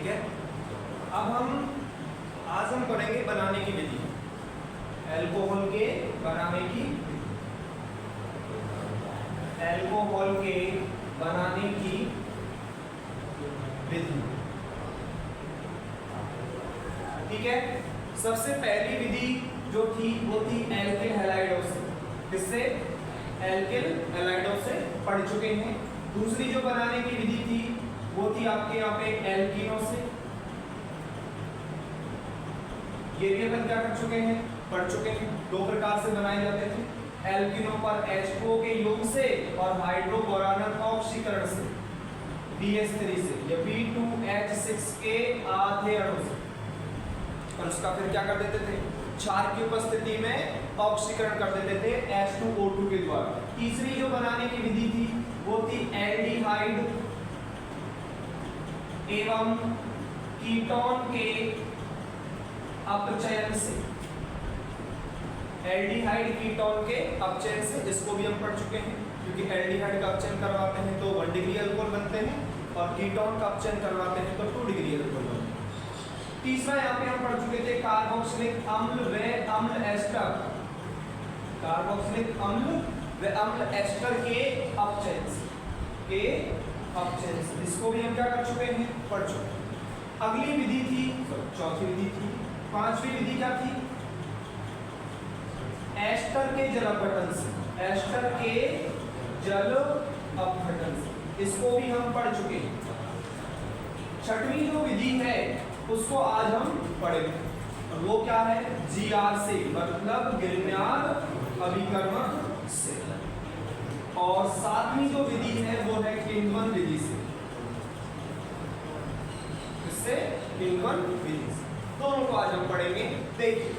ठीक है। आज हम पढ़ेंगे बनाने की विधि, अल्कोहल के बनाने की विधि। ठीक है। सबसे पहली विधि जो थी वो थी एल्किल हैलाइडों से। किससे? एल्किल हैलाइडों से पढ़ चुके हैं। दूसरी जो बनाने की विधि थी वो थी आपके यहाँ पे एल्कीनों से। ये भी अपन क्या कर चुके हैं, पढ़ चुके हैं। दो प्रकार से बनाए जाते थे, एल्कीनों पर H2O के योग से और हाइड्रोबोरानल ऑक्सीकरण से BH3 से या B2H6 के आधे अणु से। और उसका फिर क्या कर देते थे, क्षार की उपस्थिति में ऑक्सीकरण कर देते थे H2O2 के द्वारा। तीसरी जो बनाने की विधि थी वो थी एल्डिहाइड एवं कीटोन के अपचयन से। एल्डिहाइड कीटोन के अपचयन से, इसको भी हम पढ़ चुके हैं, क्योंकि एल्डिहाइड का अपचयन करवाते हैं तो 1 डिग्री अल्कोहल बनते हैं और कीटोन का अपचयन करवाते हैं तो 2 डिग्री अल्कोहल बनते हैं। तीसरा यहाँ पे हम पढ़ चुके थे कार्बोक्सिलिक अम्ल व अम्ल एस्टर। कार्बोक्सिलिक अम्ल व अम्ल एस्टर के अपचयन से, इसको भी हम क्या कर चुके हैं, पढ़ चुके हैं। अगली विधि थी, चौथी विधि थी, पांचवी विधि क्या थी, एस्टर के जल अपघटन से। एस्टर के जल अपघटन से, इसको भी हम पढ़ चुके हैं। छठवीं जो विधि है उसको आज हम पढ़ेंगे, और वो क्या है, GR से, मतलब गिरनार अभिकर्मक से। और सातवीं जो विधि है वो है किण्वन विधि से। इससे किण्वन विधि से, दोनों को आज हम पढ़ेंगे। देखिए,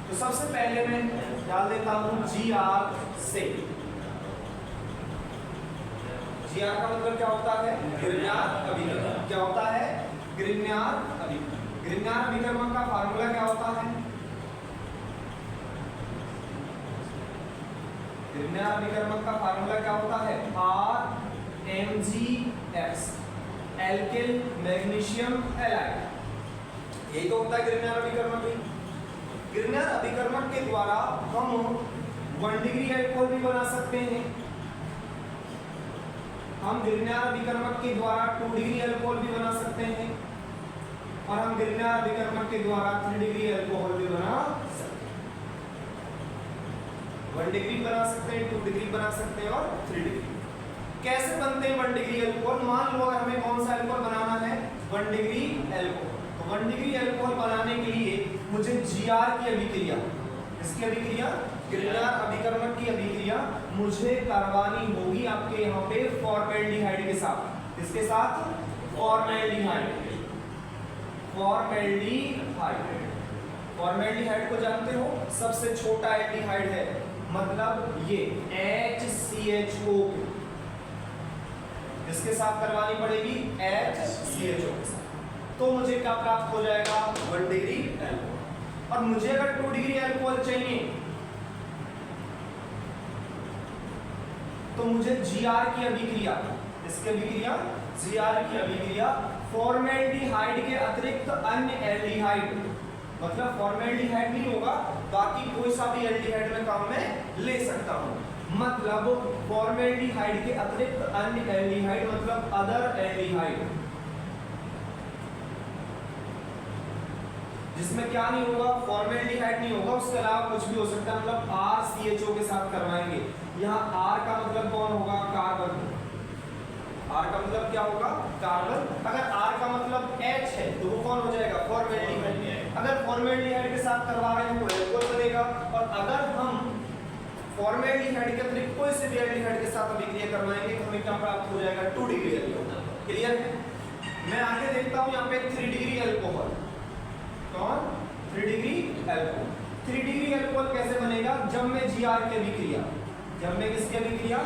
तो सबसे पहले मैं डाल देता हूं GR से। GR का मतलब क्या होता है, गिरनार अभिकर्मक। क्या होता है, गिरनार अभिकर्मक। गिरनार अभिकर्मक का फार्मूला क्या होता है, गिरनार अभिकर्मक का फार्मूला क्या होता है, RMgX, एल्किल मैग्नीशियम हैलाइड। यही तो होता है गिरनार अभिकर्मक। गिरनार अभिकर्मक के द्वारा हम 1 डिग्री अल्कोहल भी बना सकते हैं। हम गिरनार अभिकर्मक के द्वारा 2 डिग्री अल्कोहल भी बना सकते हैं, और हम गिरनार अभिकर्मक के द्वारा 3 डिग्री अल्कोहल भी बना सकते हैं। 1 डिग्री बना सकते हैं, 2 डिग्री बना सकते हैं और 3 डिग्री। कैसे बनते हैं 1 डिग्री अल्कोहल? मान लो अगर हमें कौन सा अल्कोहल बनाना है, 1 डिग्री अल्कोहल। तो 1 डिग्री अल्कोहल बनाने के लिए मुझे GR की अभिक्रिया, इसकी अभिक्रिया, गिरनार अभिकर्मक की अभिक्रिया मुझे करवानी होगी आपके यहाँ पे फॉर्मेल्डिहाइड के साथ। किसके साथ? फॉर्मेल्डिहाइड। फॉर्मेल्डिहाइड को जानते हो, सबसे छोटा एल्डिहाइड है, मतलब ये HCHO, इसके साथ करवानी पड़ेगी HCHO के साथ। तो मुझे क्या प्राप्त हो जाएगा, 1 डिग्री अल्कोहल। और मुझे अगर 2 डिग्री अल्कोहल चाहिए तो मुझे GR की अभिक्रिया, इसकी अभिक्रिया, GR की अभिक्रिया फॉर्मेल्डिहाइड के अतिरिक्त अन्य एल्डिहाइड, मतलब फॉर्मेल्डिहाइड नहीं होगा, बाकी कोई सा भी एल्डिहाइड में काम में ले सकता हूं। मतलब फॉर्मेल्डिहाइड के अतिरिक्त अन्य एल्डिहाइड, मतलब अदर एल्डिहाइड, जिसमें क्या नहीं होगा, फॉर्मेल्डिहाइड नहीं होगा, उसके अलावा कुछ भी हो सकता है, मतलब RCHO के साथ करवाएंगे। यहाँ R का मतलब कौन होगा, कार्बन। R का मतलब क्या होगा, कार्बन। अगर R का मतलब H है तो वो कौन हो जाएगा, फॉर्मेल्डिहाइड। अगर फॉर्मेल्डिहाइड के साथ करवा रहे हैं तो अल्कोहल बनेगा, और अगर हम फॉर्मेल्डिहाइड के अतिरिक्त कोई से भी एल्डिहाइड के साथ अभिक्रिया करवाएंगे तो हमें क्या प्राप्त हो जाएगा, 2 डिग्री अल्कोहल। क्लियर है? मैं आगे देखता हूँ यहाँ पे 3 डिग्री अल्कोहल। कौन? 3 डिग्री अल्कोहल। 3 डिग्री अल्कोहल कैसे बनेगा, जब मैं GR की अभिक्रिया, जब मैं किसकी अभिक्रिया,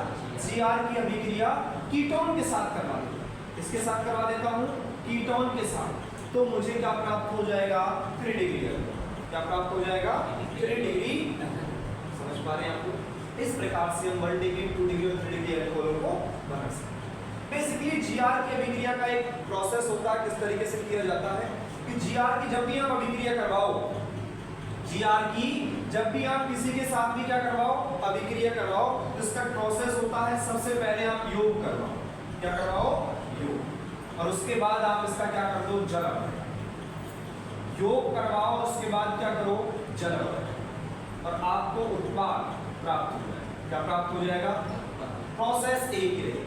GR की अभिक्रिया कीटोन के साथ करवा दूं, इसके साथ करवा देता हूं, कीटोन के साथ, तो मुझे क्या प्राप्त हो जाएगा, 3 डिग्री अल्कोहल। क्या प्राप्त हो जाएगा, 3 डिग्री। समझ पा रहे हैं आपको? इस प्रकार से हम 1 डिग्री, 2 डिग्री और 3 डिग्री अल्कोहल को बना सकते हैं। बेसिकली जीआर की अभिक्रिया का एक प्रोसेस होता है, किस तरीके से किया जाता है कि जीआर की जब भी आप अभिक्रिया करवाओ, जीआर की जब भी आप किसी के साथ भी क्या करवाओ, अभिक्रिया करवाओ, तो इसका प्रोसेस होता है सबसे पहले आप योग करवाओ, क्या करवाओ, योग, और उसके बाद आप इसका क्या कर दो, जल अपघटन, योग करवाओ, उसके बाद क्या करो, जल अपघटन, और आपको उत्पाद प्राप्त हो जाएगा। क्या प्राप्त हो जाएगा, प्रोसेस एक ही रहेगा,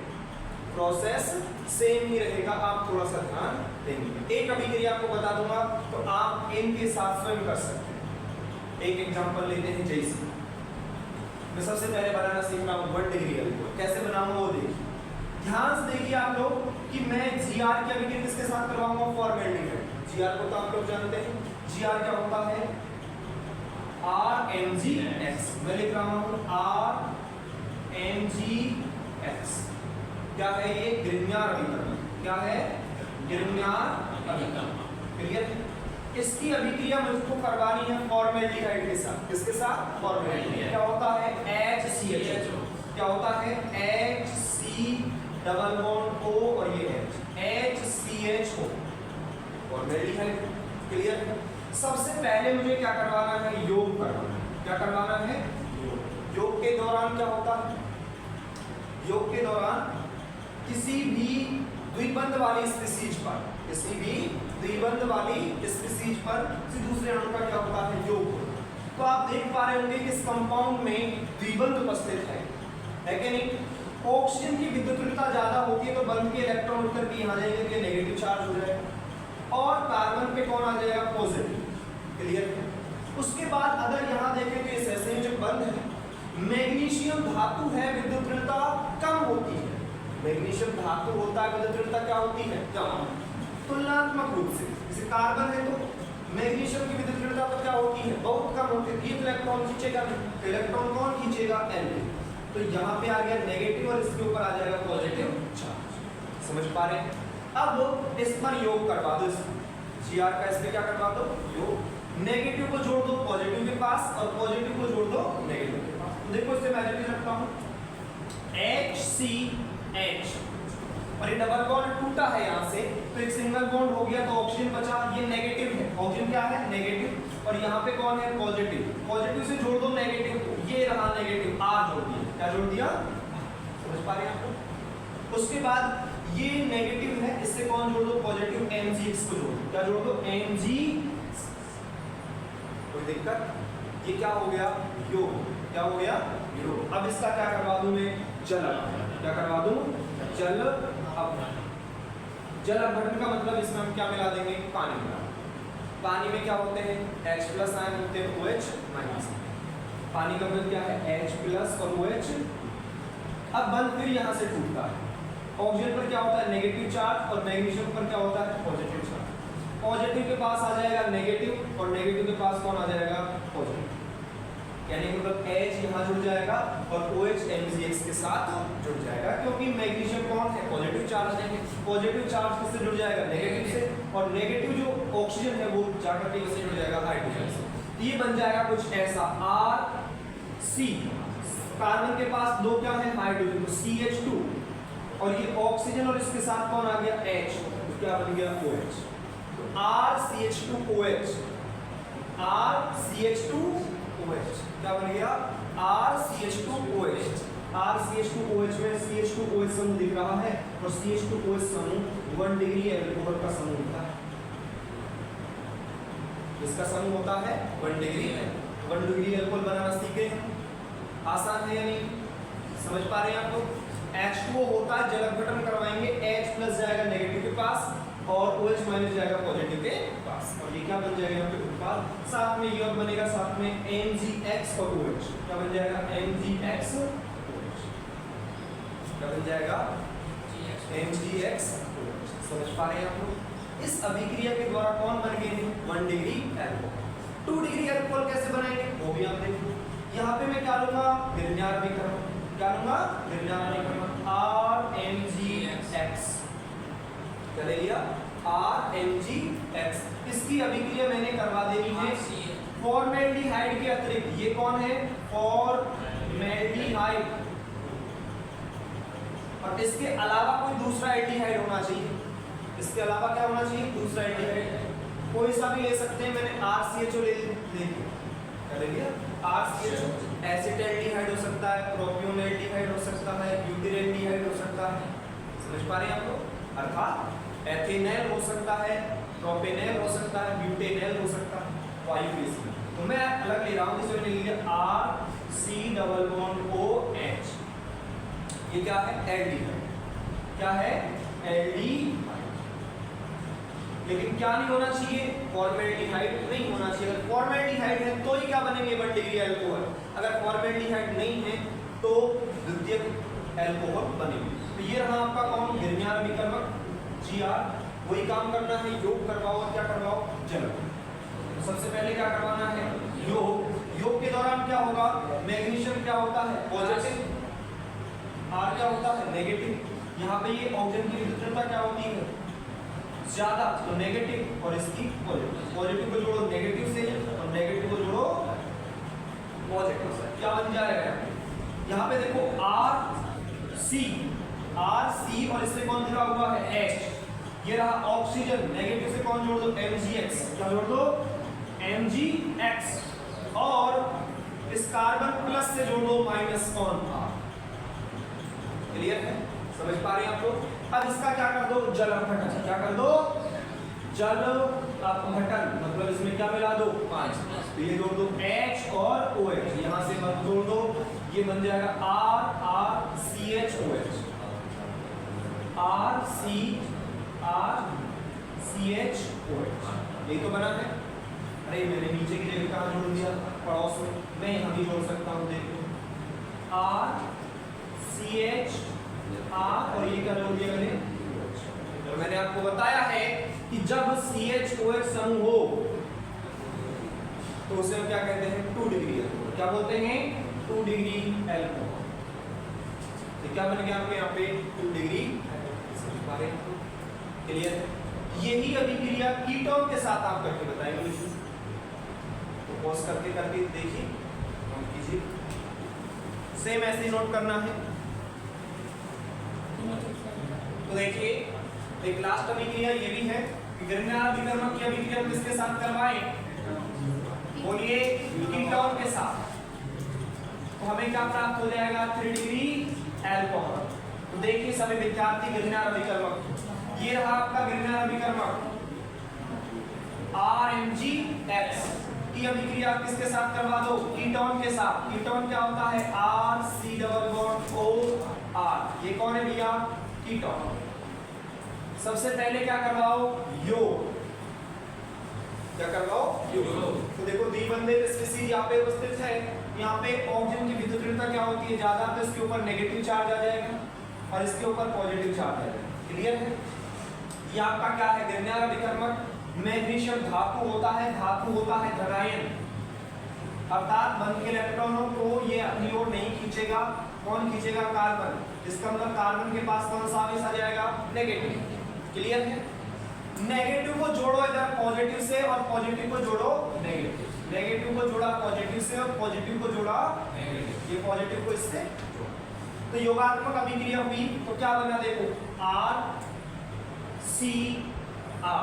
प्रोसेस सेम ही रहेगा, आप थोड़ा सा ध्यान देंगे। एक अभिक्रिया आपको बता दूंगा तो आप इनके साथ स्वयं कर सकते हैं। एक एग्जांपल लेते हैं, जैसे मैं सबसे पहले बनाना सीख रहा हूँ 1 डिग्री अल्कोहल, कैसे बनाऊंगा वो देखिए, ध्यान से देखिए आप लोग कि मैं जीआर की अभिक्रिया किसके साथ करवाऊंगा, फॉर्मेल्डिहाइड। जीआर को तो आप लोग जानते हैं, जीआर क्या होता है, RMgX, मैं लिख रहा हूँ RMgX, क्या है ये, ग्रिग्नार अभिकरण, क्या है, ग्रिग्नार अभिकरण, क्लियर। इसकी अभिक्रिया मुझको करवानी है फॉर्मेल्डिहाइड के साथ, किसके साथ, फॉर्मेल्डिहाइड, क्या होता है, HCHO, क्या होता है, HC डबल बॉन्ड O और ये HCHO, फॉर्मेल्डिहाइड, क्लियर। सबसे पहले मुझे क्या करवाना है, योग करवाना है, क्या करवाना है, योग। योग के दौरान क्या होता है, योग के दौरान किसी भी द्विबंध वाली स्पीशीज पर, किसी भी द्विबंध वाली स्पीशीज पर किसी दूसरे अणु का क्या होता है, योग होता है। तो आप देख पा रहे होंगे कि इस कंपाउंड में द्विबंध उपस्थित है कि नहीं। ऑक्सीजन की विद्युतीयता ज्यादा होती है तो बंध के इलेक्ट्रॉन उठकर के यहाँ जाएंगे तो ये नेगेटिव चार्ज हो जाएगा, और कार्बन पे कौन आ जाएगा, पॉजिटिव, क्लियर। उसके बाद अगर यहाँ देखें तो इस ऐसे जो बंध है, मैग्नीशियम धातु है, विद्युतीयता कम होती है, मैग्नीशियम धातु होता है, विद्युतीयता क्या होती है, कम, तुलनात्मक रूप से। जैसे कार्बन है तो मैग्नीशियम की विद्युतीयता तो क्या होती है, बहुत कम होती है, ये इलेक्ट्रॉन खींचेगा, इलेक्ट्रॉन कौन खींचेगा, L, तो यहाँ पे आ गया नेगेटिव और इसके ऊपर आ जाएगा पॉजिटिव चार्ज, समझ पा रहे हैं। अब इस पर योग करवा दो, जीआर का इस पे क्या करवा दो, योग, नेगेटिव को जोड़ दो पॉजिटिव के पास और पॉजिटिव को जोड़ दो नेगेटिव के पास। तो देखो इससे मैं लिख रखता हूँ HCH, और ये डबल बॉन्ड टूटा है यहाँ से तो एक सिंगल बॉन्ड हो गया, तो ऑक्सीजन बचा, ये नेगेटिव है, ऑक्सीजन क्या है, नेगेटिव, और यहाँ पे कौन है, पॉजिटिव, पॉजिटिव से जोड़ दो नेगेटिव को, ये रहा नेगेटिव, R जोड़ दिया, क्या जोड़ दिया, समझ पा रहे हैं आपको। उसके बाद ये नेगेटिव है, इससे कौन जोड़ दो, पॉजिटिव, Mgx को जोड़ दो, क्या जोड़ दो, Mg, कोई दिक्कत, ये क्या हो गया, योग, क्या हो गया, योग। अब इसका क्या करवा दूं मैं, जल, क्या करवा दूं, जल अपघटन। जल अपघटन का मतलब इसमें हम क्या मिला देंगे, पानी मिला, पानी में क्या होते हैं, H+ आयन होते हैं, OH-, पानी का मतलब क्या है, H+ और OH। अब बंध फिर यहाँ से टूटता है, ऑक्सीजन पर क्या होता है, नेगेटिव चार्ज, और मैग्नीशियम पर क्या होता है, पॉजिटिव चार्ज, पॉजिटिव के पास आ जाएगा नेगेटिव और नेगेटिव के पास कौन आ जाएगा, पॉजिटिव, यानी मतलब H यहाँ जुड़ जाएगा और OH Mgx के साथ जुड़ जाएगा, क्योंकि मैग्नीशियम कौन है, पॉजिटिव चार्ज है, पॉजिटिव चार्ज किससे जुड़ जाएगा, नेगेटिव से, और नेगेटिव जो ऑक्सीजन है वो जाकर के किससे जुड़ जाएगा, हाइड्रोजन से। ये बन जाएगा कुछ ऐसा, RC, कार्बन के पास दो क्या है, हाइड्रोजन, तो CH2, और ये ऑक्सीजन और इसके साथ कौन आ गया, H, तो क्या बन गया, OH, तो RCH2OH, RCH2OH, क्या बन गया, RCH2OH, RCH2OH में CH2OH समूह दिख रहा है, और CH2OH समूह 1 डिग्री अल्कोहल का समूह होता है, इसका समूह होता है 1 डिग्री, 1 डिग्री अल्कोहल बनाना सीखे हैं, आसान है या नहीं, समझ पा रहे हैं आप लोग। H2O होता है, जल अपघटन करवाएंगे, H+ जाएगा नेगेटिव के पास और OH- जाएगा पॉजिटिव के पास, और ये क्या बन जाएगा यहाँ पे उत्पाद, साथ में योग बनेगा, साथ में Mgx और OH, क्या बन जाएगा, Mgx OH, क्या बन जाएगा, Mgx OH, समझ पा रहे हैं आप लोग। इस अभिक्रिया के द्वारा कौन बन गए हैं, 1 डिग्री अल्कोहल। 2 डिग्री अल्कोहल कैसे बनाएंगे वो भी आप देखो, यहाँ पे मैं क्या लूंगा, ग्रिग्नार अभिकरण, क्या लूंगा, ग्रिग्नार अभिकरण, RMgX, क्या ले लिया, RMgX। इसकी अभिक्रिया मैंने करवा देनी है फॉर्मेल्डिहाइड के अतिरिक्त, ये कौन है, फॉर्मेल्डिहाइड, और इसके अलावा कोई दूसरा एल्डिहाइड होना चाहिए। इसके अलावा क्या होना चाहिए? दूसरा एल्डिहाइड। कोई सा भी ले सकते हैं। मैंने RCHO ले लिया। RCHO एसिटाल्डिहाइड हो सकता है, प्रोपियोनएल्डिहाइड हो सकता है, ब्यूटाइलडिहाइड हो सकता है। समझ पा रहे हैं आप लोग? अर्थात एथेनॉल हो सकता है, प्रोपेनॉल हो सकता है, ब्यूटेनॉल हो सकता है, वायु बेस। तो मैं अलग ले रहा हूं, इसमें ले लिया RC⋯OH। ये क्या है? एल्डिहाइड। क्या है? एल्डिहाइड। लेकिन क्या नहीं होना चाहिए? फॉर्मेल्डिहाइड नहीं होना चाहिए। अगर फॉर्मेल्डिहाइड है तो ही क्या बनेंगे? 1 डिग्री अल्कोहल। अगर फॉर्मेल्डिहाइड नहीं है तो द्वितीयक अल्कोहल बनेंगे। तो ये रहा आपका कौन? गिरनियार अभिकर्मक GR। वही काम करना है, योग करवाओ और क्या करवाओ? जल। तो सबसे पहले क्या करवाना है? योग। योग के दौरान क्या होगा? मैग्नीशियम क्या होता है? पॉजिटिव। R क्या होता है? नेगेटिव। यहाँ पे ये ऑक्सीजन की विद्युतता क्या होती है? ज्यादा, तो नेगेटिव, और इसकी पॉजिटिव। पॉजिटिव को जोड़ो नेगेटिव से और नेगेटिव को जोड़ो पॉजिटिव से, क्या बन जाएगा? यहाँ पे देखो RC और इससे कौन जुड़ा हुआ है? H। ये रहा ऑक्सीजन। नेगेटिव से कौन जोड़ दो? MgX। क्या जोड़ दो? MgX। और इस कार्बन प्लस से जोड़ दो माइनस कौन? R। क्लियर है? समझ पा रहे हैं आप लोग? अब इसका क्या कर दो? जल अपघटन। क्या कर दो? जल अपघटन। मतलब इसमें क्या मिला दो? 5। तो ये जोड़ दो H और OH। यहां से मत जोड़ दो, ये बन जाएगा RCHOH। RCHOH। ये तो बना है। अरे मैंने नीचे की जगह कहां जोड़ दिया? पड़ोस में। मैं यहां भी जोड़ सकता हूं, देखो RCH और ये क्या जोड़ दिया मैंने? तो मैंने आपको बताया है कि जब CHOH समूह हो तो उसे हम क्या कहते हैं? 2 डिग्री अल्कोहल। क्या बोलते हैं? 2 डिग्री अल्कोहल। तो क्या बन गया आपके यहाँ पे? 2 डिग्री। समझ पा रहे हैं? क्लियर है? यही अभिक्रिया कीटोन के साथ आप करके बताएंगे। तो पॉज करके देखिए, नोट कीजिए। सेम ऐसे ही नोट करना है। तो देखिए, एक लास्ट अभिक्रिया ये भी है कि गिरनियार अभिकर्मक की अभिक्रिया किसके साथ करवाएं? बोलिए, कीटोन के साथ। तो हमें क्या प्राप्त हो जाएगा? 3 डिग्री अल्कोहल। तो देखिए सभी विद्यार्थी, गिरनियार अभिकर्मक ये रहा आपका गिरनियार अभिकर्मक RMgX की अभिक्रिया किसके साथ करवा दो? कीटोन के साथ। कीटोन क्या होता है? RC⋯OR। ये कौन है भैया? कीटोन। सबसे पहले क्या करवाओ? योग। क्या करवाओ? योग। तो देखो द्विबंधे स्पीशीज यहाँ पे उपस्थित है। यहाँ पे ऑक्सीजन की विद्युतीयता क्या होती है? ज्यादा, तो इसके ऊपर नेगेटिव चार्ज आ जाएगा और इसके ऊपर पॉजिटिव चार्ज आ जाएगा। क्लियर है? ये आपका क्या है? गिरनियार अभिकर्मक। मैग्नीशियम धातु होता है, धातु होता है धनायन, अर्थात बंद के इलेक्ट्रॉनों को ये अपनी ओर नहीं खींचेगा। कौन खींचेगा? कार्बन। इसका मतलब कार्बन के पास कौन सा आवेश आ जाएगा? नेगेटिव। क्लियर है? नेगेटिव को जोड़ो इधर पॉजिटिव से और पॉजिटिव को जोड़ो नेगेटिव। नेगेटिव को जोड़ा पॉजिटिव से और पॉजिटिव को जोड़ा नेगेटिव। ये पॉजिटिव को इससे जोड़ा, तो योगात्मक अभिक्रिया हुई। तो क्या बना? देखो RCR।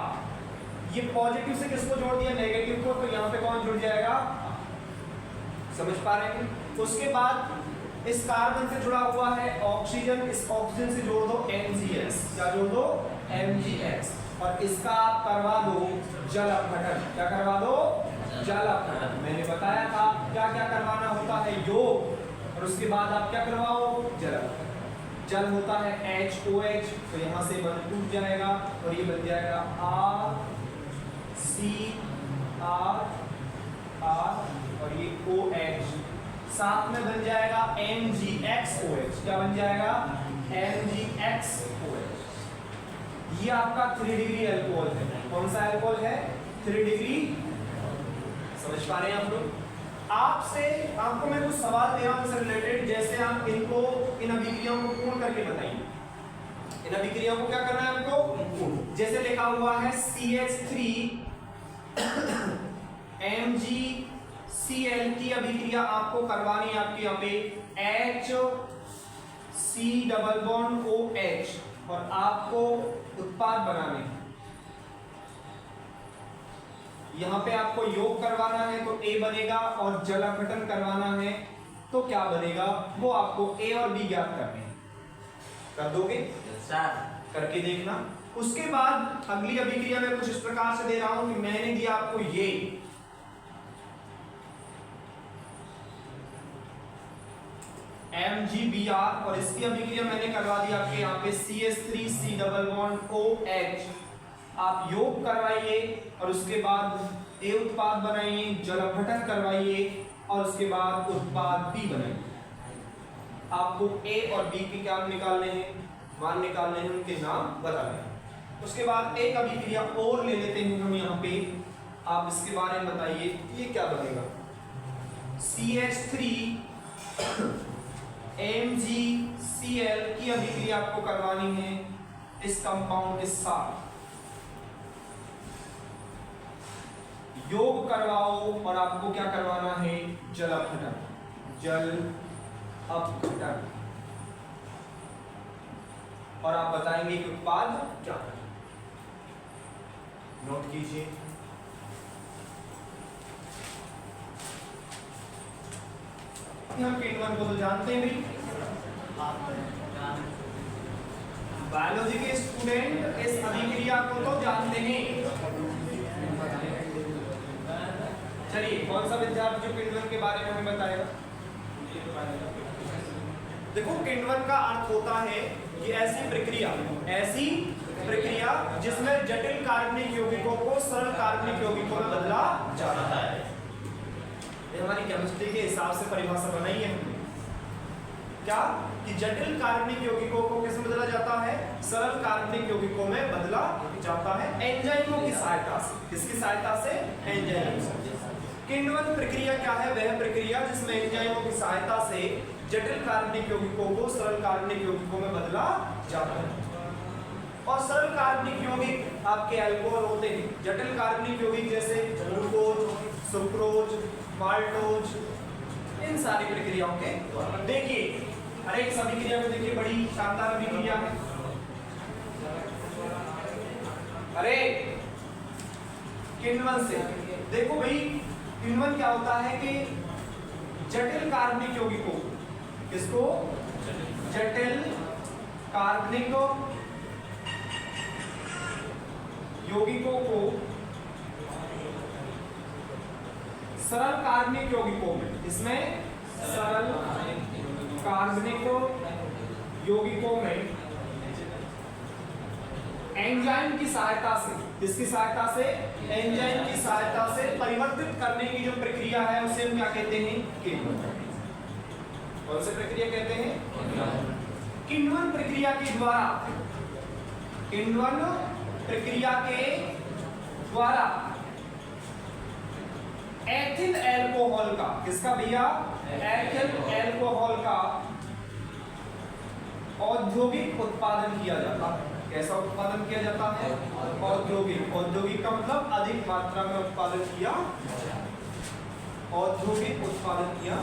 ये पॉजिटिव से किसको जोड़ दिया? नेगेटिव को। तो यहाँ पे कौन जुड़ जाएगा? समझ पा रहे हैं? उसके बाद इस कार्बन से जुड़ा हुआ है ऑक्सीजन। इस ऑक्सीजन से जोड़ दो MgX। क्या जोड़ दो? MgX। और इसका आप करवा दो जल अपघटन। क्या करवा दो? जल अपघटन। मैंने बताया था क्या क्या करवाना होता है? योग। और उसके बाद आप क्या करवाओ? जल अपघटन। जल होता है HOH, तो यहाँ से बन टूट जाएगा और ये बन जाएगा RCR और ये OH, साथ में बन जाएगा MgXOH। क्या बन जाएगा? MgXOH। ये आपका 3 डिग्री अल्कोहल है। कौन सा अल्कोहल है? 3 डिग्री। समझ पा रहे हैं आप लोग? आपको मैं कुछ सवाल दे रहा हूं इससे रिलेटेड, जैसे आप इनको इन अभिक्रियाओं को पूर्ण करके बताइए। इन अभिक्रियाओं को क्या करना है आपको? जैसे लिखा हुआ है CH3 MgCl की अभिक्रिया आपको करवानी है आपके यहाँ पे HCl C double bond OH और आपको उत्पाद बनाने हैं। यहाँ पे आपको योग करवाना है तो A बनेगा और जल अपघटन करवाना है तो क्या बनेगा, वो आपको A और B ज्ञात करने हैं। कर दोगे? करके देखना। उसके बाद अगली अभिक्रिया में कुछ इस प्रकार से दे रहा हूं कि मैंने दिया आपको ये MgBr और इसकी अभिक्रिया मैंने करवा दी आपके यहाँ पे CH3C डबल बॉन्ड OH। आप योग करवाइए और उसके बाद A उत्पाद बनाइए, जल अपघटन करवाइए और उसके बाद उत्पाद B बनाइए। आपको A और B के क्या निकालने हैं, मान निकालने हैं, उनके नाम बताने हैं। उसके बाद एक अभिक्रिया और ले लेते हैं हम यहाँ पे। आप इसके बारे में बताइए ये क्या बनेगा। CH3 MgCl की अभिक्रिया आपको करवानी है इस कंपाउंड के साथ। योग करवाओ और आपको क्या करवाना है, जल अपघटन। जल अपघटन और आप बताएंगे कि उत्पाद क्या है। नोट कीजिए। हम किण्वन को तो जानते हैं भाई, बायोलॉजी के स्टूडेंट इस अभिक्रिया को तो जानते हैं। चलिए कौन सा विद्यार्थी जो किण्वन के बारे में हमें बताएगा। देखो किण्वन का अर्थ होता है कि ऐसी प्रक्रिया जिसमें जटिल कार्बनिक यौगिकों को सरल कार्बनिक यौगिकों में बदला जाता है। ये हमारी केमिस्ट्री के हिसाब से परिभाषा बनाई है हमने, क्या कि जटिल कार्बनिक यौगिकों को किस में बदला जाता है, सरल कार्बनिक यौगिकों में बदला जाता है एंजाइमों की सहायता से। किसकी सहायता से? एंजाइमों। किण्वन प्रक्रिया क्या है? वह प्रक्रिया जिसमें एंजाइमों की सहायता से जटिल कार्बनिक यौगिकों को सरल कार्बनिक यौगिकों में बदला जाता है। और सरल कार्बनिक यौगिक आपके अल्कोहल होते हैं। जटिल कार्बनिक यौगिक जैसे ग्लूकोज, सुक्रोज, माल्टोज, इन सारी प्रक्रियाओं के देखिए हर एक अभिक्रिया में देखिए बड़ी शानदार अभिक्रिया है। अरे किण्वन से देखो भाई, किण्वन क्या होता है कि जटिल कार्बनिक यौगिकों, किसको? जटिल कार्बनिक यौगिकों को सरल कार्बनिक यौगिकों में, इसमें सरल कार्बनिक यौगिकों में एंजाइम की सहायता से, किसकी सहायता से? एंजाइम की सहायता से परिवर्तित करने की जो प्रक्रिया है उसे हम क्या कहते हैं? किण्वन। कौन सी प्रक्रिया कहते हैं? किण्वन प्रक्रिया के द्वारा, किण्वन प्रक्रिया के द्वारा एथिल एल्कोहल का, किसका भैया? एथिल एल्कोहल का औद्योगिक उत्पादन किया जाता है। कैसा उत्पादन किया जाता है? औद्योगिक। औद्योगिक का मतलब अधिक मात्रा में उत्पादन किया, औद्योगिक उत्पादन किया।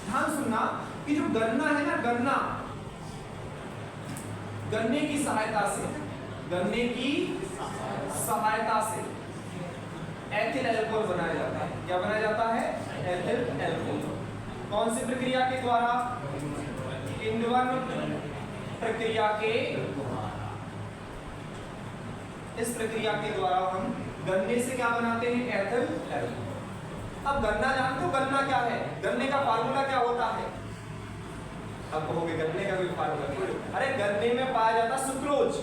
ध्यान सुनना कि जो गन्ना है ना, गन्ने की सहायता से, गन्ने की सहायता से एथिल अल्कोहल बनाया जाता है। क्या बनाया जाता है? Ethyl alcohol. कौन सी प्रक्रिया के द्वारा? किण्वन प्रक्रिया के, इस प्रक्रिया के द्वारा हम गन्ने से क्या बनाते हैं? Ethyl alcohol. अब गन्ना जानते हो गन्ना क्या है? गन्ने का फार्मूला क्या होता है? अब कहोगे गन्ने का कोई फार्मूला? अरे गन्ने में पाया जाता सुक्रोज।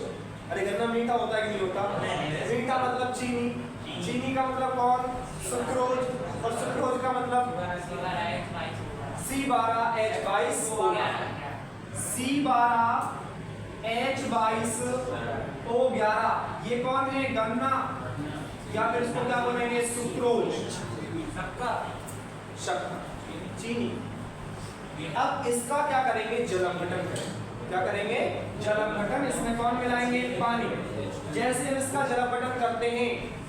अरे गन्ना मीठा होता है कि नहीं होता? मीठा मतलब चीनी, चीनी का मतलब कौन? सुक्रोज, और सुक्रोज का मतलब C12H22O11, C12H22O11। ये कौन है? गन्ना, या फिर इसको क्या बोलेंगे? सुक्रोज, शक्कर, चीनी। अब इसका क्या करेंगे? जल अपघटन करेंगे। क्या करेंगे? जल अपघटन। इसमें कौन मिलाएंगे? पानी। जैसे हम इसका जल अपघटन करते हैं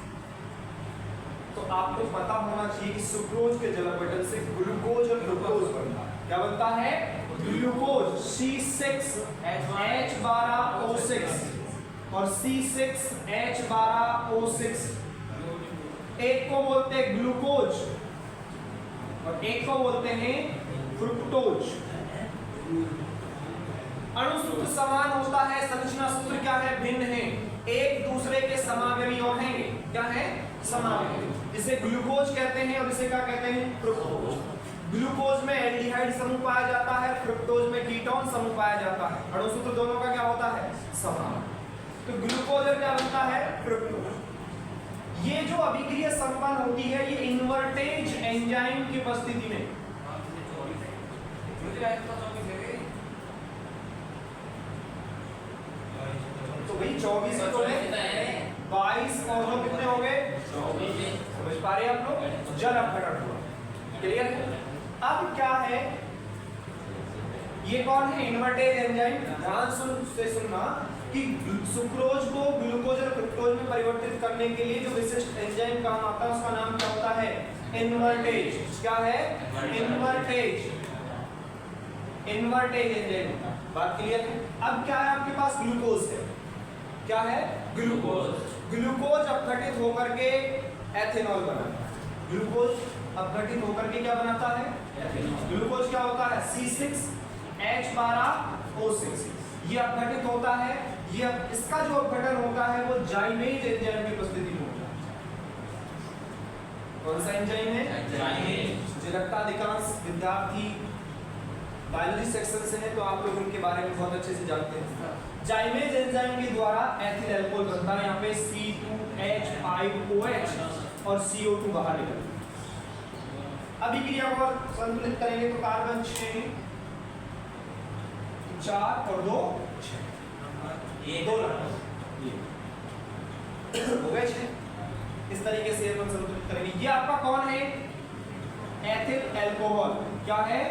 तो आपको पता होना चाहिए कि सुक्रोज के जल अपघटन से ग्लूकोज और ग्लूकोज बनता है। क्या बनता है? ग्लूकोज C6H12O6 और C6H12O6। एक को बोलते हैं ग्लूकोज और एक को बोलते हैं फ्रुक्टोज। अणुसूत्र समान होता है, संरचना सूत्र क्या है? भिन्न है, एक दूसरे के समावयवी और हैं। क्या है? समावयवी। जिसे ग्लूकोज कहते हैं और इसे क्या कहते हैं? फ्रुक्टोज। ग्लूकोज में एल्डिहाइड समूह पाया जाता है, फ्रुक्टोज में कीटोन समूह पाया जाता है। अणुसूत्र दोनों का क्या होता है? समान। तो ग्लूकोज क्या बनता है? फ्रुक्टोज। ये जो अभिक्रिया संपन्न होती है ये इन्वर्टेज एंजाइम की उपस्थिति में। तो भाई 24 तो है, 22 और 2 कितने हो गए? 24। समझ पा रहे हैं आप लोग? जल अपघटन हुआ। क्लियर है? अब क्या है, ये कौन है? Invertase enzyme. ध्यान से सुनना कि सुक्रोज को ग्लूकोज और फ्रुक्टोज में परिवर्तित करने के लिए जो विशिष्ट एंजाइम काम आता है उसका नाम क्या होता है? इन्वर्टेज। क्या है? Invertase enzyme. बात क्लियर है? अब क्या है आपके पास? ग्लूकोज है। क्या है? ग्लूकोज। ग्लूकोज अपघटित होकर के एथेनॉल बनाता है। ग्लूकोज अपघटित होकर के क्या बनाता है? एथेनॉल। ग्लूकोज क्या होता है? C6H12O6। ये अपघटित होता है, ये इसका जो अपघटन होता है वो जाइमेज एंजाइम की उपस्थिति में होता है। कौन सा एंजाइम है? जाइमेज। मुझे लगता है अधिकांश विद्यार्थी बायोलॉजी सेक्शन से हैं तो आप लोग उनके बारे में बहुत अच्छे से जानते हैं। जाइमेज एंजाइम के द्वारा एथिल अल्कोहल बनता है। यहाँ पे C2H5OH और CO2 बाहर निकलता है। अभिक्रिया को संतुलित करेंगे तो कार्बन 6 4 और 2 6 2 हो गए 6। इस तरीके से अपन संतुलित करेंगे। ये आपका कौन है? Ethyl alcohol. क्या है?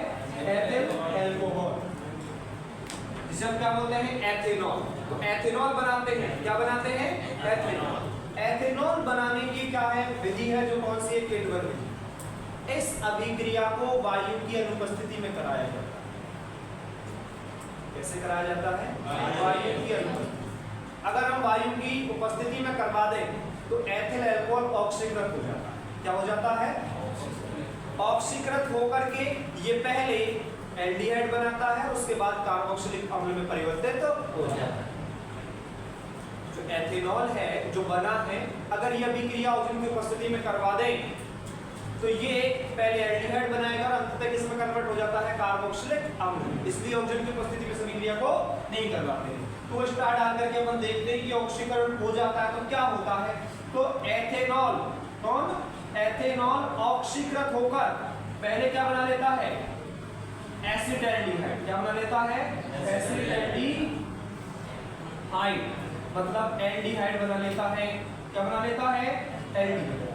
एथिल अल्कोहल, जिसे हम क्या बोलते हैं? एथेनॉल। तो एथेनॉल बनाते हैं। क्या बनाते हैं? एथेनॉल। एथेनॉल बनाने की क्या है? विधि है, जो कौन सी है? केटवर विधि। इस अभिक्रिया को वायु की अनुपस्थिति में कराया जाता है। कैसे कराया जाता है? वायु की अनुपस्थिति। अगर हम वायु की उपस्थिति में करवा दें तो एथिल अल्कोहल ऑक्सीकृत हो जाता है। क्या हो जाता है? ऑक्सीकृत होकर के ये पहले एल्डिहाइड बनाता है, उसके बाद कार्बोक्सिलिक अम्ल में परिवर्तित हो जाता है। जो एथेनॉल है जो बना है, अगर यह अभिक्रिया ऑक्सीजन की उपस्थिति में करवा दें तो ये पहले एल्डिहाइड बनाएगा और अंततः किसमें कन्वर्ट हो जाता है? कार्बोक्सिलिक अम्ल। इसलिए ऑक्सीजन की उपस्थिति में अभिक्रिया को नहीं करवाते। तो स्टार डाल करके अपन देखते हैं कि ऑक्सीकरण हो जाता है तो क्या होता है? तो एथेनॉल, कौन? एथेनॉल ऑक्सीकृत होकर पहले क्या बना लेता है? एसिटैल्डिहाइड। क्या बना लेता है? एसिटैल्डिहाइड, मतलब एल्डिहाइड बना लेता है। क्या बना लेता है? एल्डिहाइड।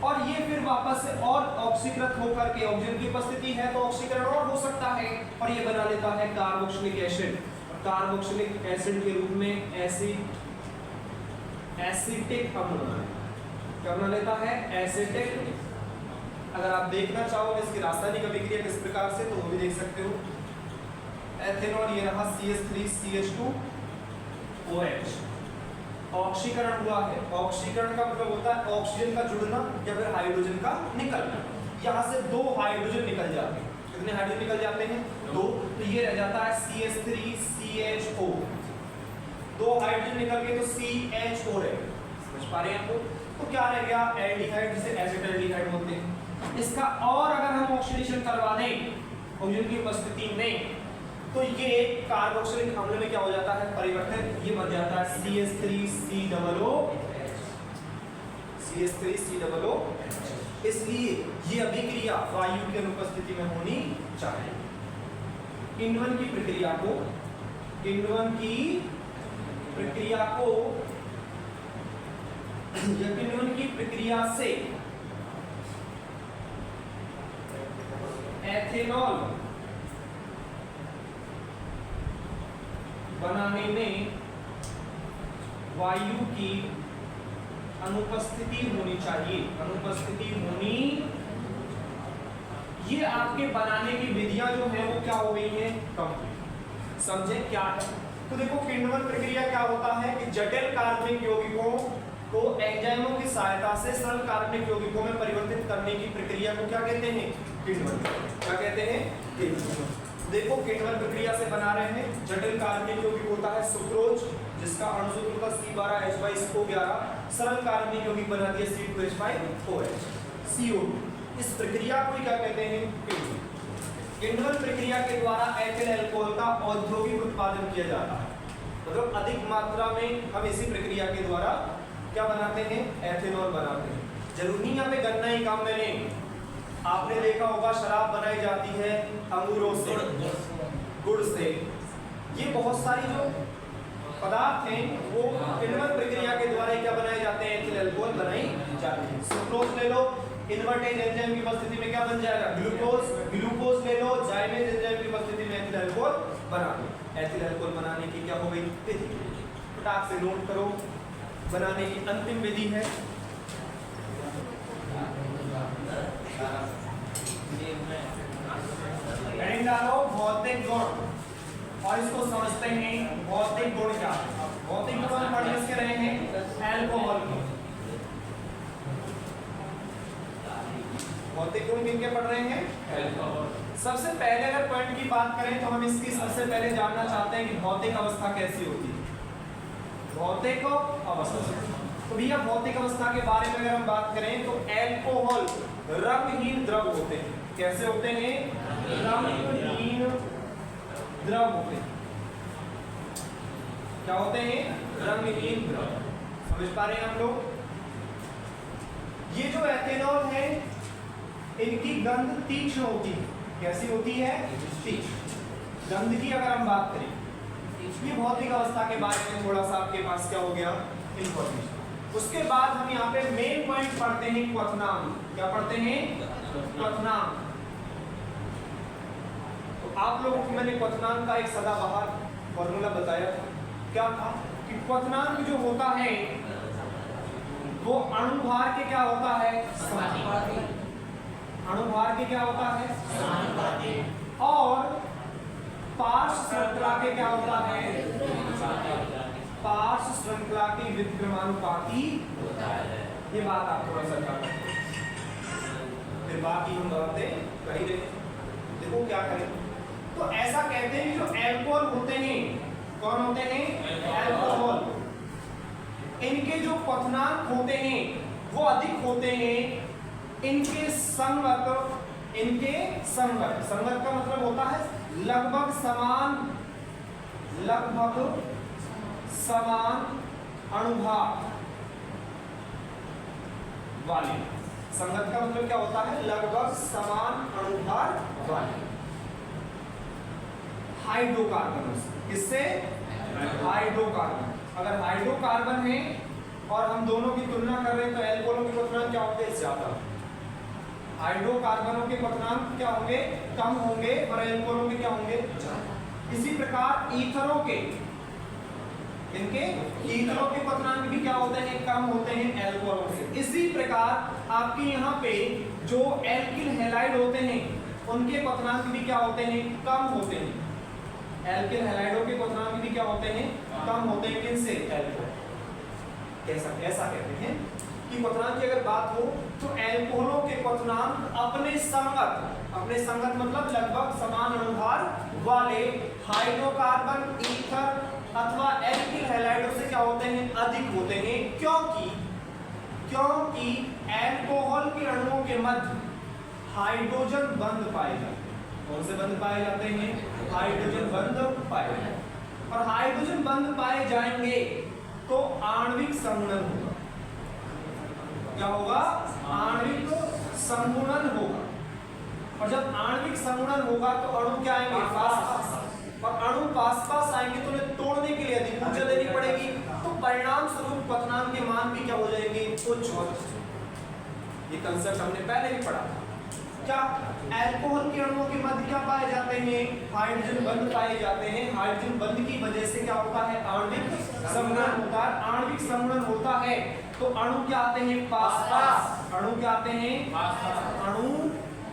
और ये फिर वापस से और ऑक्सीकृत होकर के, ऑक्सीजन की उपस्थिति है तो ऑक्सीकरण और हो सकता है, और ये बना लेता है कार्बोक्सिलिक एसिड। कार्बोक्सिलिक एसिड के रूप में एसिटिक अम्ल बना लेता है। क्या बना लेता है? एसिटिक। अगर आप देखना चाहो इसकी रासायनिक अभिक्रिया किस प्रकार से, तो वो भी देख सकते हो। एथेनॉल ये रहा CH3CH2OH, ऑक्सीकरण हुआ है। ऑक्सीकरण का मतलब होता है ऑक्सीजन का जुड़ना या फिर हाइड्रोजन का निकलना। यहाँ से 2 हाइड्रोजन निकल जाते हैं। कितने हाइड्रोजन निकल जाते हैं? 2। तो ये रह जाता है CH3CHO। 2 हाइड्रोजन निकल गए तो CHO रहे। समझ पा रहे हैं आपको? तो क्या रह गया? एल्डिहाइड, जिसे एसिटैल्डिहाइड बोलते हैं। इसका और अगर हम ऑक्सीडेशन करवा दें ऑक्सीजन की उपस्थिति में तो ये कार्बोक्सिलिक अम्ल में क्या हो जाता है? परिवर्तन। ये बन जाता है CH3COOH। इसलिए ये अभिक्रिया वायु की अनुपस्थिति में होनी चाहिए। किण्वन की प्रक्रिया से एथेनॉल बनाने में वायु की अनुपस्थिति होनी चाहिए। ये आपके बनाने की विधियां जो है वो क्या हो गई हैं, कंप्लीट। समझे क्या है? तो देखो किण्वन प्रक्रिया क्या होता है कि जटिल कार्बनिक यौगिकों को एंजाइमों की सहायता से सरल कार्बनिक यौगिकों में परिवर्तित करने की प्रक्रिया को क्या कहते हैं, किण्वन। क्या कहते हैं, किण्वन। देखो किण्वन प्रक्रिया से बना रहे हैं जटिल कार्बनिक यौगिक होता है सुक्रोज, जिसका अणु सूत्र होता है C12H22O11, सरल कार्बनिक यौगिक बना दिया C2H5OH CO2। इस प्रक्रिया को क्या कहते हैं, किण्वन। किण्वन प्रक्रिया के द्वारा एथिल अल्कोहल का औद्योगिक उत्पादन किया जाता है, मतलब अधिक मात्रा में हम इसी प्रक्रिया के द्वारा क्या बनाते हैं, एथेनॉल बनाते हैं। जरूरी यहाँ पे गन्ना ही काम में नहीं, आपने देखा होगा शराब बनाई जाती है अंगूरों से, गुड़ से। ये बहुत सारी जो पदार्थ हैं वो किण्वन प्रक्रिया के द्वारा क्या बनाए जाते हैं, एथिल अल्कोहल बनाई जाती है। सुक्रोज ले लो, इन्वर्टेज एंजाइम की उपस्थिति में क्या बन जाएगा, ग्लूकोज। ग्लूकोज ले लो, जाइमेज एंजाइम की उपस्थिति में एथिल अल्कोहल बना दो। एथिल अल्कोहल बनाने की क्या हो गई, विधि। फटाक से नोट करो, बनाने की अंतिम विधि है डालो भौतिक गुण, और इसको समझते हैं भौतिक गुण क्या है। भौतिक गुण पढ़ किसके रहे हैं, अल्कोहल के। भौतिक गुण किनके पढ़ रहे हैं, अल्कोहल। सबसे पहले अगर पॉइंट की बात करें तो हम इसकी सबसे पहले जानना चाहते हैं कि भौतिक अवस्था कैसी होती है। भौतिक अवस्था, तो भैया भौतिक अवस्था के बारे में अगर हम बात करें तो अल्कोहल रंगहीन द्रव होते हैं। कैसे होते हैं, रंगहीन द्रव होते हैं। क्या होते हैं, रंगहीन द्रव। समझ पा रहे हैं हम लोग? ये जो एथेनॉल है इनकी गंध तीक्ष्ण होती है। कैसी होती है, तीक्ष्ण। गंध की अगर हम बात करें, ये भौतिक अवस्था के बारे में थोड़ा सा आपके पास क्या हो गया, इंफॉर्मेशन। उसके बाद हम यहाँ पे मेन पॉइंट पढ़ते हैं क्वथनांक। क्या पढ़ते हैं, क्वथनांक। तो आप लोगों को मैंने क्वथनांक का एक सदाबहार फॉर्मूला बताया था। क्या था कि क्वथनांक जो होता है वो अणुभार के क्या होता है, समानुपाती। अणुभार के क्या होता है, और पार्श्व श्रृंखला के क्या होता है, पार्श्व श्रृंखला के व्युत्क्रमानुपाती होता है। ये बात आप थोड़ा सा जान लें, फिर बाकी हम बातें कर ही रहे। देखो क्या करें, तो ऐसा कहते हैं कि जो अल्कोहल होते हैं, कौन होते हैं, अल्कोहल, इनके जो क्वथनांक होते हैं वो अधिक होते हैं इनके संगत। इनके संगत, संगत का मतलब होता है लगभग समान, लगभग समान अणुभार वाले। संगत का मतलब क्या होता है, लगभग समान अणुभार वाले हाइड्रोकार्बन। किससे, हाइड्रोकार्बन। अगर हाइड्रोकार्बन है और हम दोनों की तुलना कर रहे हैं तो अल्कोहलों के क्वथनांक क्या होंगे, ज्यादा। हाइड्रोकार्बनों के क्वथनांक क्या होंगे, कम होंगे, और अल्कोहलों के क्या होंगे, ज्यादा। इसी प्रकार ईथरों के, इनके ईथरों के क्वथनांक भी क्या होते हैं, कम होते हैं अल्कोहलों से। इसी प्रकार आपके यहाँ पे जो एल्किल हैलाइड होते हैं उनके क्वथनांक भी क्या होते हैं, कम होते हैं। एल्किल हैलाइडों के क्वथनांक भी क्या होते हैं, कम होते हैं। किनसे, अल्कोहल। ऐसा कहते हैं कि क्वथनांक की अगर बात हो तो अल्कोहलों के क्वथनांक अपने संगत मतलब लगभग समान अणुभार वाले हाइड्रोकार्बन, ईथर अथवा एल्किल हैलाइडों से क्या होते हैं, अधिक होते हैं। क्योंकि अल्कोहल के अणुओं के मध्य हाइड्रोजन बंध पाए जाते हैं। कौन से बंध पाए जाते हैं, हाइड्रोजन बंध पाए जाते हैं। और हाइड्रोजन बंध पाए जाएंगे तो आणविक संगुणन होगा। क्या होगा, आणविक संगुणन होगा। और जब आणविक संगुणन होगा तो अणु क्या आएंगे, पास। और अणु पास आएंगे तो उन्हें तोड़ने के लिए अधिक ऊर्जा देनी पड़ेगी, तो परिणाम स्वरूप क्वथनांक के मान भी क्या हो जाएंगे, उच्च हो जाएंगे। ये कंसेप्ट हमने पहले भी पढ़ा था। क्या अल्कोहल के अणुओं के मध्य क्या पाए जाते हैं, हाइड्रोजन बंध पाए जाते हैं। हाइड्रोजन बंध की वजह से क्या होता है, आणविक संगुणन होता है। आणविक संगुणन होता है तो अणु क्या आते हैं, पास। अणु क्या आते हैं, अणु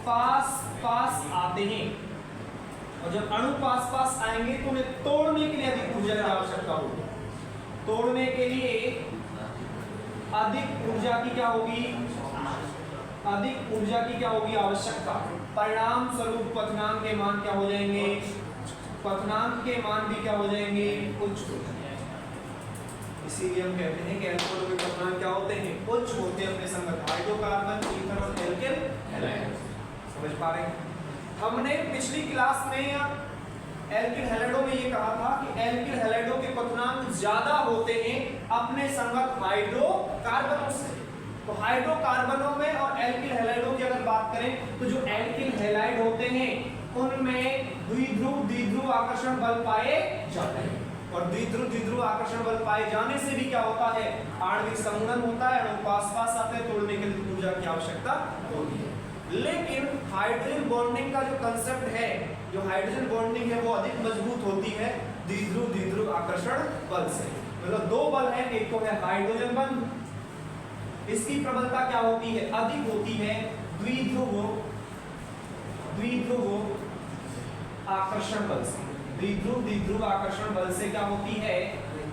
पास पास आते हैं, और जब अणु पास पास आएंगे तो उन्हें तोड़ने के लिए अधिक ऊर्जा की आवश्यकता होगी। तोड़ने के लिए अधिक ऊर्जा की क्या होगी, अधिक ऊर्जा की क्या होगी आवश्यकता। परिणाम स्वरूप क्वथनांक के मान क्या हो जाएंगे, क्वथनांक के मान भी क्या हो जाएंगे, उच्च हो जाएंगे। इसीलिए हम कहते हैं कि अल्कोहल के क्वथनांक क्या होते हैं, उच्च होते हैं अपने संगत हाइड्रोकार्बन, ईथर और एल्किल हैलाइड। समझ पा रहे हैं? हमने पिछली क्लास में एल्किल हैलाइडों में ये कहा था कि एल्किल हैलाइडों के क्वथनांक ज्यादा होते हैं अपने संगत हाइड्रोकार्बनों से। तो हाइड्रोकार्बनों में और एल्किल हैलाइडों की अगर बात करें तो जो एल्किल हैलाइड होते हैं उनमें द्विध्रुव आकर्षण बल पाए जाते हैं, और द्विध्रुव आकर्षण बल पाए जाने से भी क्या होता है, आणविक संघनन होता है, अणु पास पास आते हैं, तोड़ने के लिए ऊर्जा की आवश्यकता होती है। लेकिन हाइड्रोजन बॉन्डिंग का जो कंसेप्ट है, जो हाइड्रोजन बॉन्डिंग है वो अधिक मजबूत होती है द्विध्रुव आकर्षण बल से। मतलब दो बल है, एक तो है हाइड्रोजन बंध, इसकी प्रबलता क्या होती है, अधिक होती है द्विध्रुव आकर्षण बल से। द्विध्रुव आकर्षण बल से क्या होती है,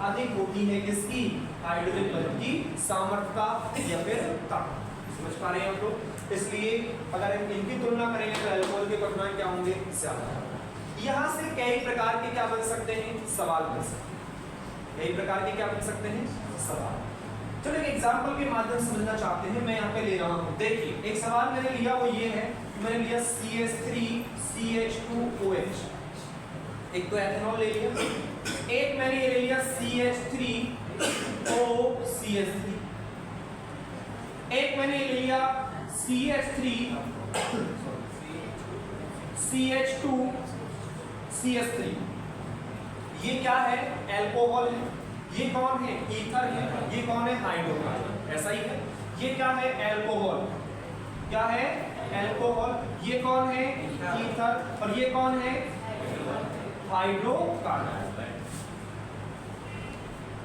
अधिक होती है किसकी, हाइड्रोजन बंध की सामर्थ्यता या फिर ताकत। समझ पा रहे हैं हम लोग? इसलिए अगर हम इनकी तुलना करेंगे तो अल्कोहल के क्वथनांक क्या होंगे, ज्यादा। यहाँ से कई प्रकार के क्या बन सकते हैं, सवाल बन सकते हैं। कई प्रकार के क्या बन सकते हैं, सवाल। चलो एक एग्जांपल के माध्यम से समझना चाहते हैं, मैं यहाँ पे ले रहा हूँ। देखिए एक सवाल मैंने लिया, वो ये है, मैंने लिया CH3CH2OH, एक तो एथेनॉल ले लिया, एक मैंने ये ले लिया CH3OCH3, एक मैंने ले लिया CH3CH2CH3। ये क्या है, एल्कोहल है। ये कौन है, ईथर है। ये कौन है, हाइड्रोकार्बन। ऐसा ही है। ये क्या है, एल्कोहल। क्या है, एल्कोहल। ये कौन है, ईथर। और ये कौन है, हाइड्रोकार्बन।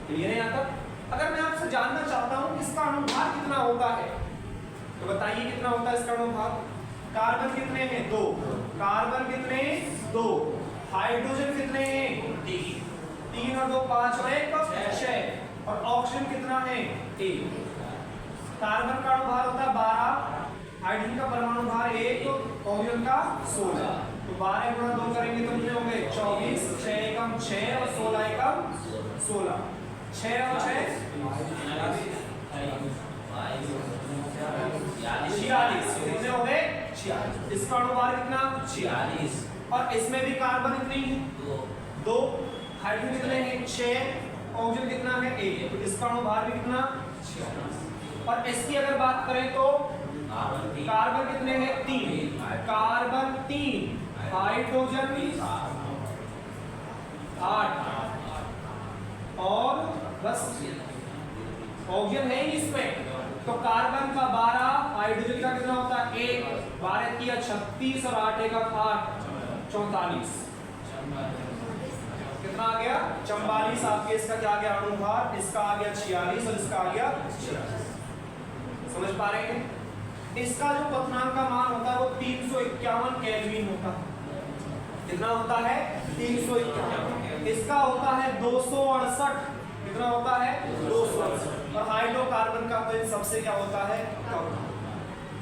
क्लियर है यहाँ तक? अगर मैं आपसे जानना चाहता हूं इसका अणुभार कितना होता है, तो बताइए कितना होता है इसका अणुभार। कार्बन कितने हैं, 2। कार्बन कितने, 2। हाइड्रोजन कितने हैं, 3 और 2 5 और 1 6। और ऑक्सीजन कितना है, 1। कार्बन का अणुभार होता है 12, हाइड्रोजन का परमाणु भार 1, ऑक्सीजन का 16। तो 12 गुणा 2 करेंगे तो कितने होंगे, 24। 6 एकम 6 और 16 एकम 16। 6 और 6 46। कितने हो गए, 46। इसका अणुभार कितना, 46। और इसमें भी कार्बन इतनी है, 2। हाइड्रोजन कितने हैं, 6। ऑक्सीजन कितना है, 1। तो इसका अणुभार भी कितना, 46। और इसकी अगर बात करें तो कार्बन कितने हैं, 3। कार्बन 3, हाइड्रोजन 8 और बस ऑक्सीजन है ही इसमें। तो कार्बन का 12, हाइड्रोजन का कितना होता है, 1। 12 किया 36 और 8 एक 8 44। कितना आ गया, 44। आपके इसका क्या आ गया अणुभार, इसका आ गया 46 और इसका आ गया 46। समझ पा रहे हैं? इसका जो क्वथनांक का मान होता है वो 351 केल्विन होता है। कितना होता है, 351। इसका होता है 268। कितना होता है, 268। और हाइड्रोकार्बन का तो इन सबसे क्या होता है, कम।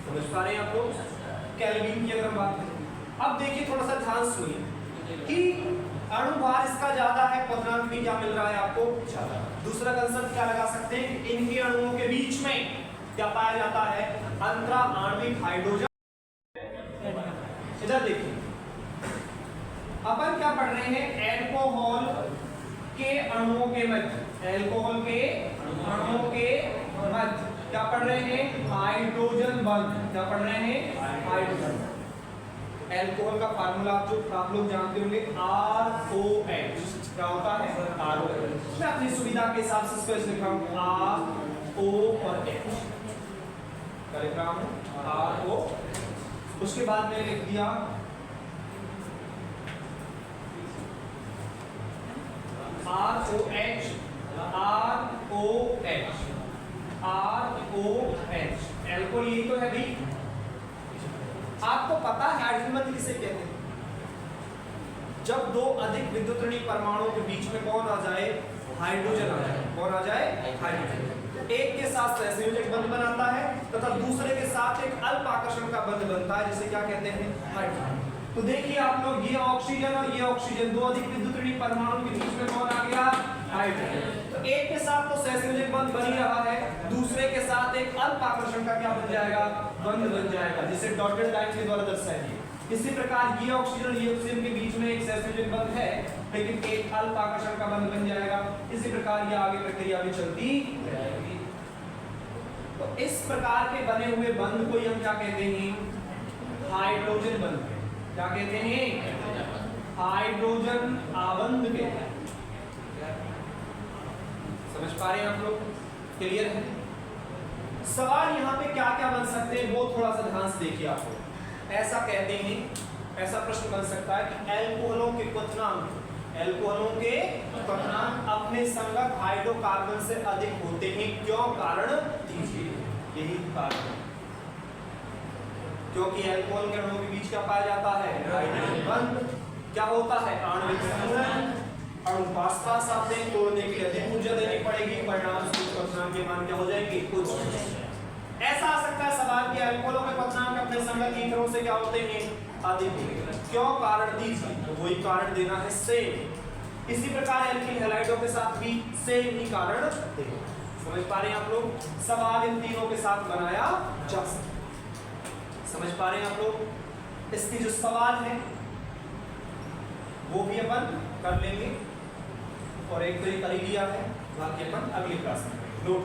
समझ पा रहे हैं आप लोग? केल्विन की अगर हम बात करें, अब देखिए थोड़ा सा ध्यान सुनिए कि अणुभार इसका ज्यादा है, क्वथनांक भी क्या मिल रहा है आपको, ज्यादा। दूसरा कंसेप्ट क्या लगा सकते हैं, इनके अणुओं के बीच में क्या पाया जाता है, अंतरा आणविक हाइड्रोजन। इधर देखिए अपन क्या पढ़ रहे हैं, एल्कोहल के अणुओं के मध्य, एल्कोहल के अणुओं के मध्य क्या पढ़ रहे हैं, हाइड्रोजन बंध। क्या पढ़ रहे हैं, हाइड्रोजन। एल्कोहल का फार्मूला आप लोग जानते होंगे, ROH। क्या होता है, ROH। मैं अपनी सुविधा के हिसाब से इसको लिख रहा हूं, RO और H का लिख रहा हूं, RO। उसके बाद मैंने लिख दिया ROH, ROH। एल्कोहल यही तो है भाई, आपको पता है हाइड्रोजन बंध किसे कहते हैं? जब दो अधिक विद्युत ऋणी परमाणुओं के बीच में कौन आ जाए? हाइड्रोजन आ जाए। कौन आ जाए? हाइड्रोजन। एक के साथ सहसंयोजक बंध बनाता है तथा दूसरे के साथ एक अल्प आकर्षण का बंध बनता है, जिसे क्या कहते हैं? हाइड्रोजन। तो देखिए आप लोग, ये ऑक्सीजन और ये ऑक्सीजन, दो अधिक विद्युत ऋणी परमाणुओं के बीच में कौन आ गया? हाइड्रोजन। तो एक के साथ तो सहसंयोजक बंध बन ही रहा है, दूसरे के साथ एक अल्प आकर्षण का क्या बन जाएगा? बंध बन जाएगा, जिसे डॉटेड लाइन के द्वारा दर्शाएंगे। इसी प्रकार ये ऑक्सीजन और ये ऑक्सीजन के बीच में एक सहसंयोजक बंध है, लेकिन एक अल्प आकर्षण का बंध बन जाएगा। इसी प्रकार ये आगे प्रक्रिया भी चलती रहेगी। तो इस प्रकार के बने हुए बंध को हम क्या कहते हैं? हाइड्रोजन बंध। क्या कहते हैं? हाइड्रोजन आबंध कहते हैं। समझ पा रहे हैं आप लोग? क्लियर है? सवाल यहाँ पे क्या क्या बन सकते हैं वो थोड़ा सा ध्यान से देखिए आप लोग। ऐसा कहते हैं, ऐसा प्रश्न बन सकता है कि एल्कोहलों के क्वथनांक अपने संगत हाइड्रोकार्बन से अधिक होते हैं, क्यों? कारण दीजिए। यही कारण, क्योंकि एल्कोहल के अणुओं के बीच क्या पाया जाता है? हाइड्रोजन बंध। क्या होता है? आणविक संघनन। अणु पास पास आते हैं, तोड़ने के लिए अधिक ऊर्जा देनी पड़ेगी, परिणाम स्वरूप क्वथनांक के मान क्या हो जाएंगे? कुछ। ऐसा आ सकता है सवाल कि एल्कोहलों के क्वथनांक अपने संगत ईथरों से क्या होते हैं? अधिक। क्यों? कारण दीजिए। तो वही कारण देना है, सेम। इसी प्रकार एल्किल हैलाइडों के साथ भी सेम ही कारण देना। समझ पा रहे हैं आप लोग? सवाल इन तीनों के साथ बनाया जा सकता है। समझ पा रहे हैं आप लोग? इसकी जो सवाल है वो भी अपन कर लेंगे, और एक तो ये कर ही लिया है, बाकी अपन अगली क्लास में नोट